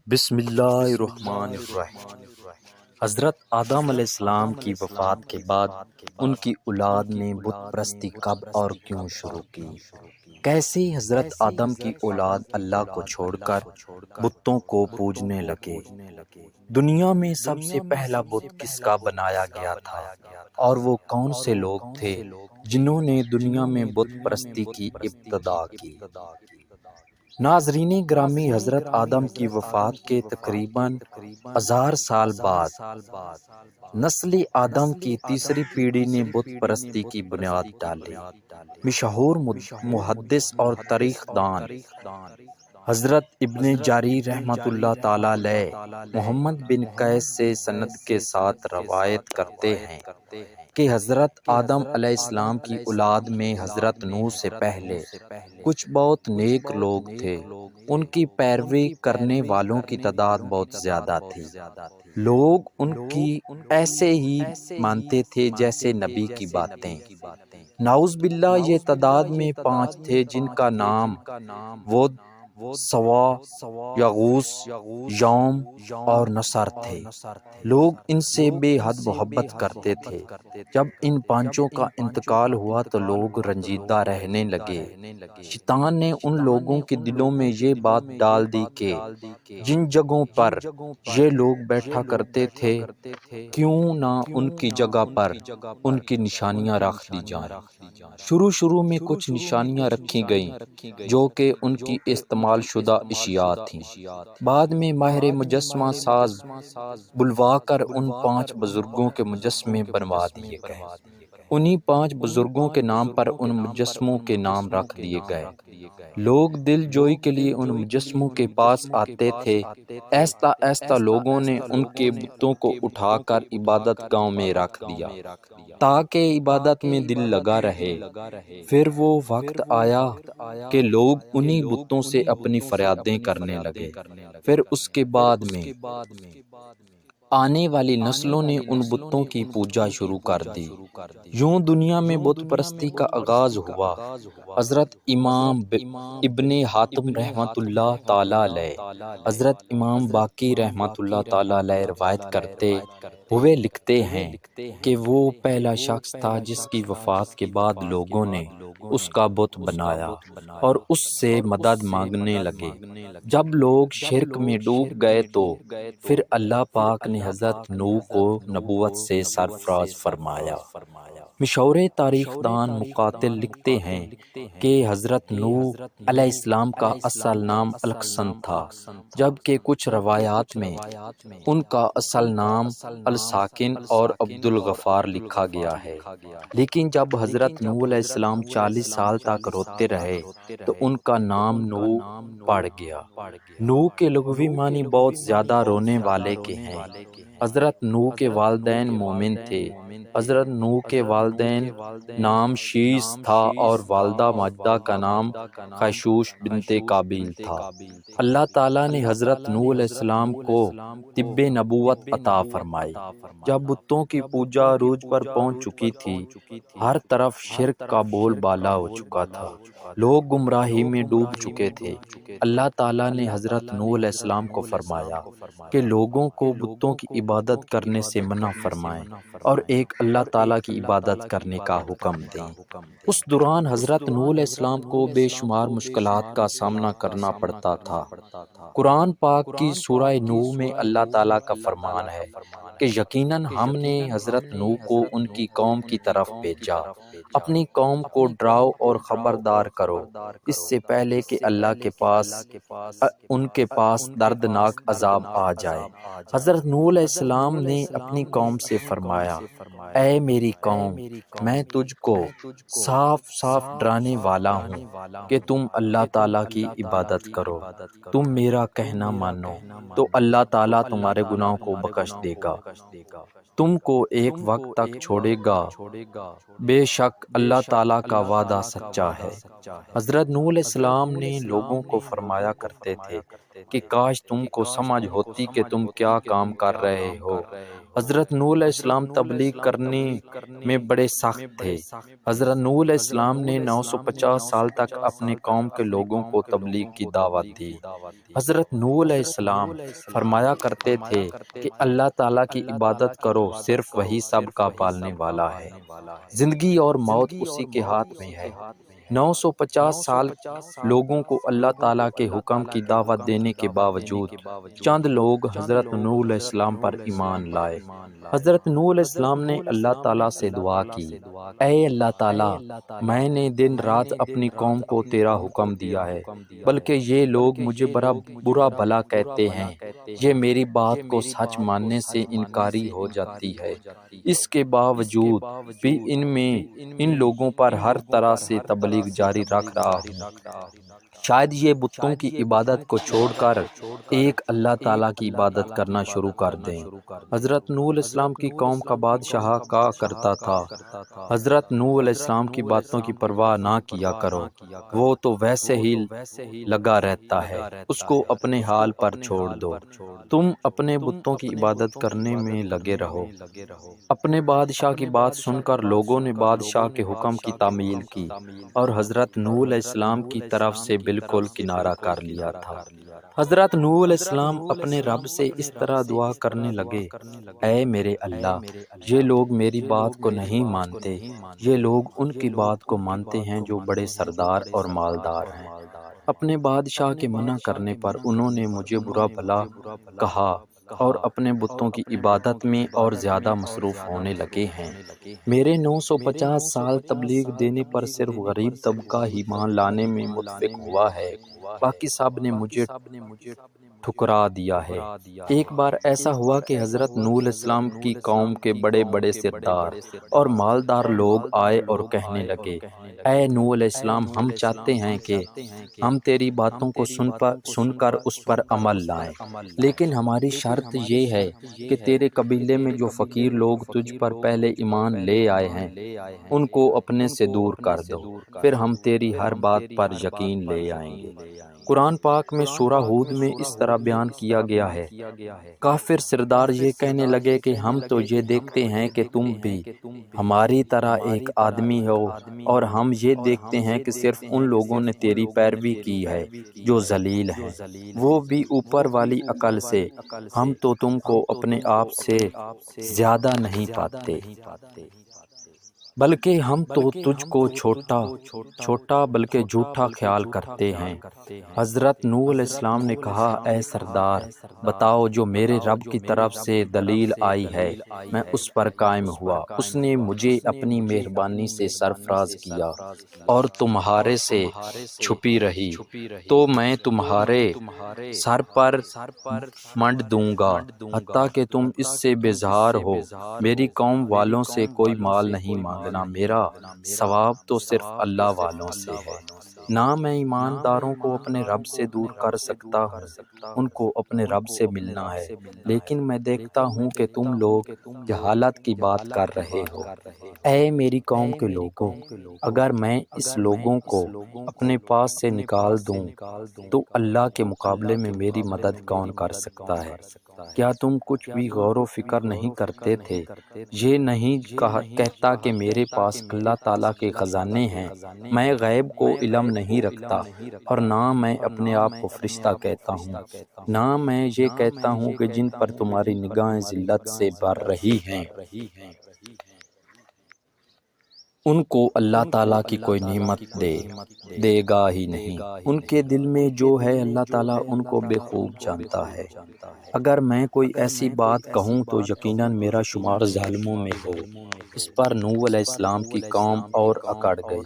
بسم اللہ الرحمن الرحیم۔ حضرت آدم علیہ السلام کی وفات کے بعد ان کی اولاد نے بت پرستی کب اور کیوں شروع کی؟ کیسے حضرت آدم کی اولاد اللہ کو چھوڑ کر بتوں کو پوجنے لگے؟ دنیا میں سب سے پہلا بت کس کا بنایا گیا تھا اور وہ کون سے لوگ تھے جنہوں نے دنیا میں بت پرستی کی ابتدا کی؟ ناظرین گرامی، حضرت آدم کی وفات کے تقریباً 1000 سال بعد نسل آدم کی تیسری پیڑھی نے بت پرستی کی بنیاد ڈالی۔ مشہور محدث اور تاریخ دان حضرت ابن جریر رحمۃ اللہ تعالی علیہ محمد بن قیس سے سند کے ساتھ روایت کرتے ہیں کہ حضرت آدم علیہ السلام کی اولاد میں حضرت نوح سے پہلے کچھ بہت نیک لوگ تھے۔ ان کی پیروی کرنے والوں کی تعداد بہت زیادہ تھی۔ لوگ ان کی ایسے ہی مانتے تھے جیسے نبی کی باتیں۔ نعوذ باللہ، یہ تعداد میں 5 تھے جن کا نام ود، سوا، یغوث، یوم اور نصر تھے۔ لوگ ان سے بے حد محبت کرتے تھے۔ جب ان پانچوں کا انتقال ہوا تو لوگ رنجیدہ رہنے لگے۔ شیطان نے ان لوگوں کے دلوں میں یہ بات ڈال دی کہ جن جگہوں پر یہ لوگ بیٹھا کرتے تھے کیوں نہ ان کی جگہ پر ان کی نشانیاں رکھ دی جائیں۔ شروع میں کچھ نشانیاں رکھی گئیں جو کہ ان کی استعمال شدہ اشیاء تھیں۔ بعد میں ماہر مجسمہ ساز بلوا کر ان 5 بزرگوں کے مجسمے بنوا دیے گئے۔ انہی 5 بزرگوں کے نام پر ان مجسموں کے نام رکھ دیے گئے۔ لوگ دل جوئی کے لیے ان مجسموں کے پاس آتے تھے۔ ایستا ایستا لوگوں نے ان کے بتوں کو اٹھا کر عبادت گاہوں میں رکھ دیا تاکہ عبادت میں دل لگا رہے۔ پھر وہ وقت آیا کہ لوگ انہی بتوں سے اپنی فریادیں کرنے لگے۔ پھر اس کے بعد میں آنے والی نسلوں نے ان بتوں کی پوجا شروع کر دی۔ یوں دنیا میں بت پرستی کا آغاز ہوا۔ حضرت امام ابن حاتم رحمۃ اللہ تعالی علیہ، حضرت امام باقی رحمۃ اللہ تعالی علیہ روایت کرتے ہوئے لکھتے ہیں کہ وہ پہلا شخص تھا جس کی وفات کے بعد لوگوں نے اس کا بت بنایا اور اس سے مدد مانگنے لگے۔ جب لوگ شرک میں ڈوب گئے تو پھر اللہ پاک نے حضرت نوح کو نبوت سے سرفراز فرمایا۔ مشہور تاریخ دان مقاتل لکھتے ہیں کہ حضرت نوح علیہ السلام کا اصل نام الکسن تھا، جبکہ کچھ روایات میں ان کا اصل نام الساکن اور عبد الغفار لکھا گیا ہے۔ لیکن جب حضرت نوح علیہ السلام 40 سال تک روتے رہے تو ان کا نام نوح پڑ گیا۔ نوح کے لغوی معنی بہت زیادہ رونے والے کے ہیں۔ حضرت نوح کے والدین مومن تھے۔ حضرت نوح کے والدین نام شیث تھا اور والدہ ماجدہ کا نام خیشوش بنت قابیل تھا۔ اللہ تعالیٰ نے حضرت نوح علیہ السلام کو طب نبوت عطا فرمائی۔ جب بتوں کی پوجا عروج پر پہنچ چکی تھی، ہر طرف شرک کا بول بالا ہو چکا تھا، لوگ گمراہی میں ڈوب چکے تھے۔ اللہ تعالیٰ نے حضرت نوح علیہ السلام کو فرمایا کہ لوگوں کو بتوں کی عبادت کرنے سے منع فرمائیں اور ایک اللہ تعالیٰ کی عبادت کرنے کا حکم دیں۔ اس دوران حضرت نوح علیہ السلام کو بے شمار مشکلات کا سامنا کرنا پڑتا تھا۔ قرآن پاک کی سورہ نوح میں اللہ تعالیٰ کا فرمان ہے کہ یقیناً ہم نے حضرت نوح کو ان کی قوم کی طرف بھیجا، اپنی قوم کو ڈراؤ اور خبردار کرو اس سے پہلے کہ اللہ کے پاس ان کے پاس دردناک عذاب آ جائے۔ حضرت نوح علیہ السلام نے اپنی قوم سے فرمایا، اے میری قوم، میں تجھ کو صاف صاف ڈرانے والا ہوں کہ تم اللہ تعالیٰ کی عبادت کرو۔ تم میرا کہنا مانو تو اللہ تعالیٰ تمہارے گناہوں کو بخش دے گا، تم کو ایک وقت تک چھوڑے گا، بے شک اللہ تعالیٰ کا وعدہ سچا ہے۔ حضرت نوح علیہ السلام نے لوگوں کو فرمایا کرتے تھے کہ کاش تم کو سمجھ ہوتی کہ تم کیا کام کر رہے ہو حضرت نوح علیہ السلام تبلیغ کرنے میں بڑے سخت تھے۔ حضرت نوح علیہ السلام نے 950 سال تک اپنے قوم کے لوگوں کو تبلیغ کی دعوت دی۔ حضرت نوح علیہ السلام فرمایا کرتے تھے کہ اللہ تعالیٰ کی عبادت کرو، صرف وہی سب کا پالنے والا ہے، زندگی اور موت اسی کے ہاتھ میں ہے۔ 950 سال لوگوں کو اللہ تعالیٰ کے حکم کی دعوت دینے کے باوجود چند لوگ حضرت نوح علیہ السلام پر ایمان لائے۔ حضرت نوح علیہ السلام نے اللہ تعالیٰ سے دعا کی، اے اللہ تعالیٰ، میں نے دن رات اپنی قوم کو تیرا حکم دیا ہے، بلکہ یہ لوگ مجھے بڑا برا بھلا کہتے ہیں، یہ میری بات کو سچ ماننے سے انکاری ہو جاتی ہے، اس کے باوجود بھی ان لوگوں پر ہر طرح سے تبلیغ جاری رکھ رہا ہوں۔ شاید یہ بتوں کی عبادت کو چھوڑ کر ایک اللہ تعالیٰ کی عبادت کرنا شروع کر دیں۔ حضرت نوح علیہ السلام کی قوم کا بادشاہ کہا کرتا تھا، حضرت نوح علیہ السلام کی باتوں کی پرواہ نہ کیا کرو، وہ تو ویسے ہی لگا رہتا ہے، اس کو اپنے حال پر چھوڑ دو، تم اپنے بتوں کی عبادت کرنے میں لگے رہو۔ اپنے بادشاہ کی بات سن کر لوگوں نے بادشاہ کے حکم کی تعمیل کی اور حضرت نوح علیہ السلام کی طرف سے بالکل کنارہ کر لیا تھا۔ حضرت نوح علیہ السلام اپنے رب سے اس طرح دعا کرنے لگے، اے میرے اللہ، یہ لوگ میری بات کو نہیں مانتے، یہ لوگ ان کی بات کو مانتے ہیں جو بڑے سردار اور مالدار ہیں۔ اپنے بادشاہ کے منع کرنے پر انہوں نے مجھے برا بھلا کہا اور اپنے بتوں کی عبادت میں اور زیادہ مصروف ہونے لگے ہیں۔ میرے 950 سال تبلیغ دینے پر صرف غریب طبقہ ہی ایمان لانے میں متفق ہوا ہے، باقی سب نے مجھے ٹھکرا دیا ہے۔ ایک بار ایسا ہوا کہ حضرت نوح علیہ السلام کی قوم کے بڑے بڑے سردار اور مالدار لوگ آئے اور کہنے لگے، اے نوح علیہ السلام، ہم چاہتے ہیں کہ ہم تیری باتوں کو سن کر اس پر عمل لائیں، لیکن ہماری شرط یہ ہے کہ تیرے قبیلے میں جو فقیر لوگ تجھ پر پہلے ایمان لے آئے ہیں ان کو اپنے سے دور کر دو، پھر ہم تیری ہر بات پر یقین لے آئیں گے۔ قرآن پاک میں سورہ ہود میں اس طرح بیان کیا گیا ہے، کافر سردار یہ کہنے لگے کہ ہم تو یہ دیکھتے ہیں کہ تم بھی ہماری طرح ایک آدمی ہو، اور ہم یہ دیکھتے ہیں کہ صرف ان لوگوں نے تیری پیروی کی ہے جو ذلیل ہیں، وہ بھی اوپر والی عقل سے، ہم تو تم کو اپنے آپ سے زیادہ نہیں پاتے، بلکہ ہم تو تجھ کو چھوٹا بلکہ جھوٹا خیال کرتے ہیں۔ حضرت نوح علیہ السلام نے کہا، اے سردار، بتاؤ جو میرے رب کی طرف سے دلیل آئی ہے، میں اس پر قائم ہوا، اس نے مجھے اپنی مہربانی سے سرفراز کیا اور تمہارے سے چھپی رہی، تو میں تمہارے سر پر منڈ دوں گا حتیٰ کہ تم اس سے بیزار ہو۔ میری قوم والوں سے کوئی مال نہیں مانگنا، میرا ثواب تو صرف اللہ والوں سے ہے۔ نہ میں ایمانداروں کو اپنے رب سے دور کر سکتا ہوں، ان کو اپنے رب سے ملنا ہے، لیکن میں دیکھتا ہوں کہ تم لوگ جہالت کی بات کر رہے ہو۔ اے میری قوم کے لوگوں، اگر میں اس لوگوں کو اپنے پاس سے نکال دوں تو اللہ کے مقابلے میں میری مدد کون کر سکتا ہے؟ کیا تم کچھ بھی غور و فکر نہیں کرتے تھے؟ یہ نہیں کہتا کہ میرے پاس اللہ تعالیٰ کے خزانے ہیں، میں غیب کو علم نہیں رکھتا، اور نہ میں اپنے آپ کو فرشتہ کہتا ہوں، نہ میں یہ کہتا ہوں کہ جن پر تمہاری نگاہیں ذلت سے بھر رہی ہیں ان کو اللہ تعالیٰ کی کوئی نعمت دے گا ہی نہیں، ان کے دل میں جو ہے اللہ تعالیٰ ان کو بے خوب جانتا ہے۔ اگر میں کوئی ایسی بات کہوں تو یقیناً میرا شمار ظالموں میں ہو۔ اس پر نوح علیہ السلام کی قوم اور اکڑ گئی،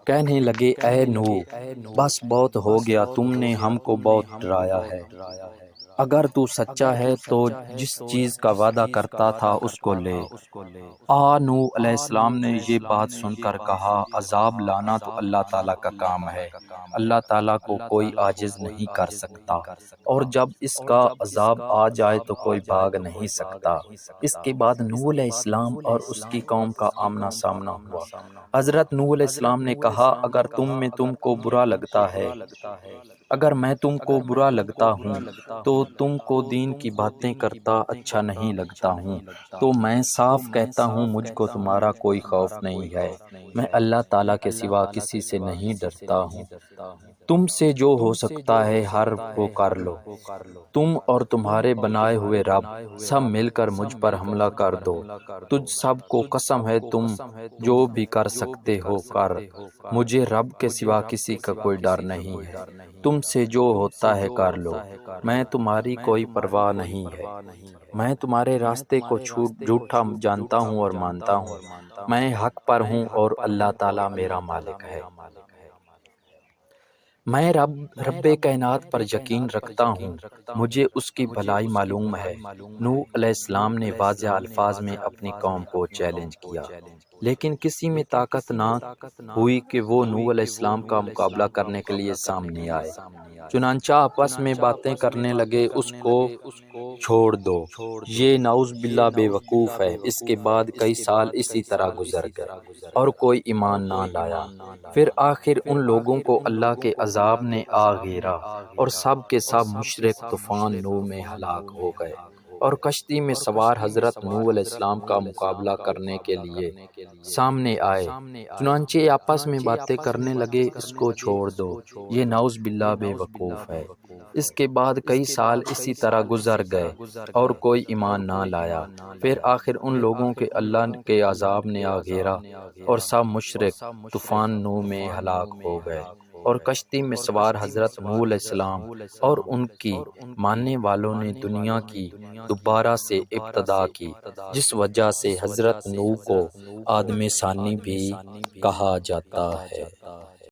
کہنے لگے، اے نوح، بس بہت ہو گیا، تم نے ہم کو بہت ڈرایا ہے، اگر تو سچا ہے تو جس چیز کا وعدہ کرتا تھا اس کو لے۔ نوح علیہ السلام نے یہ بات سن کر کہا، عذاب لانا تو اللہ تعالیٰ کا کام ہے، اللہ تعالیٰ کو کوئی عاجز نہیں کر سکتا، اور جب اس کا عذاب آ جائے تو کوئی بھاگ نہیں سکتا۔ اس کے بعد نوح علیہ السلام اور اس کی قوم کا آمنا سامنا ہوا۔ حضرت نوح علیہ السلام نے کہا، اگر تم کو برا لگتا ہے اگر میں تم کو برا لگتا ہوں تو تم کو دین کی باتیں کرتا اچھا نہیں لگتا ہوں، تو میں صاف کہتا ہوں مجھ کو تمہارا کوئی خوف نہیں ہے، میں اللہ تعالیٰ کے سوا کسی سے نہیں ڈرتا ہوں۔ تم سے جو ہو سکتا ہے ہر وہ کر لو، تم اور تمہارے بنائے ہوئے رب سب مل کر مجھ پر حملہ کر دو، تجھ سب کو قسم ہے تم جو بھی کر سکتے ہو کر، مجھے رب کے سوا کسی کا کوئی ڈر نہیں ہے، تم سے جو ہوتا ہے کر لو، میں تمہاری کوئی پرواہ نہیں ہے، میں تمہارے راستے کو جھوٹا جانتا ہوں اور مانتا ہوں، میں حق پر ہوں اور اللہ تعالیٰ میرا مالک ہے۔ میں رب کائنات پر یقین رکھتا ہوں، مجھے اس کی بھلائی معلوم ہے۔ نوح علیہ السلام نے واضح الفاظ میں اپنی قوم کو چیلنج کیا، لیکن کسی میں طاقت نہ ہوئی کہ وہ نوح علیہ السلام کا مقابلہ کرنے کے لیے سامنے آئے۔ چنانچہ آپس میں باتیں کرنے لگے، اس کو چھوڑ دو، یہ نعوذ باللہ بے وقوف ہے۔ اس کے بعد کئی سال اسی طرح گزر گئے اور کوئی ایمان نہ لایا۔ پھر آخر ان لوگوں کو اللہ کے عذاب نے آ گھیرا اور سب کے سب مشرک طوفان نوح میں ہلاک ہو گئے، اور کشتی میں سوار حضرت نوح علیہ السلام کا مقابلہ کرنے کے لیے سامنے آئے۔ چنانچہ آپس میں باتیں کرنے لگے، اس کو چھوڑ دو، یہ نعوذ باللہ بے وقوف ہے۔ اس کے بعد کئی سال اسی طرح گزر گئے اور کوئی ایمان نہ لایا۔ پھر آخر ان لوگوں کے اللہ کے عذاب نے آ گھیرا اور سب مشرک طوفان نوح میں ہلاک ہو گئے، اور کشتی میں سوار حضرت نوح علیہ السلام اور ان کی ماننے والوں نے دنیا کی دوبارہ سے ابتدا کی، جس وجہ سے حضرت نوح کو آدم ثانی بھی کہا جاتا ہے۔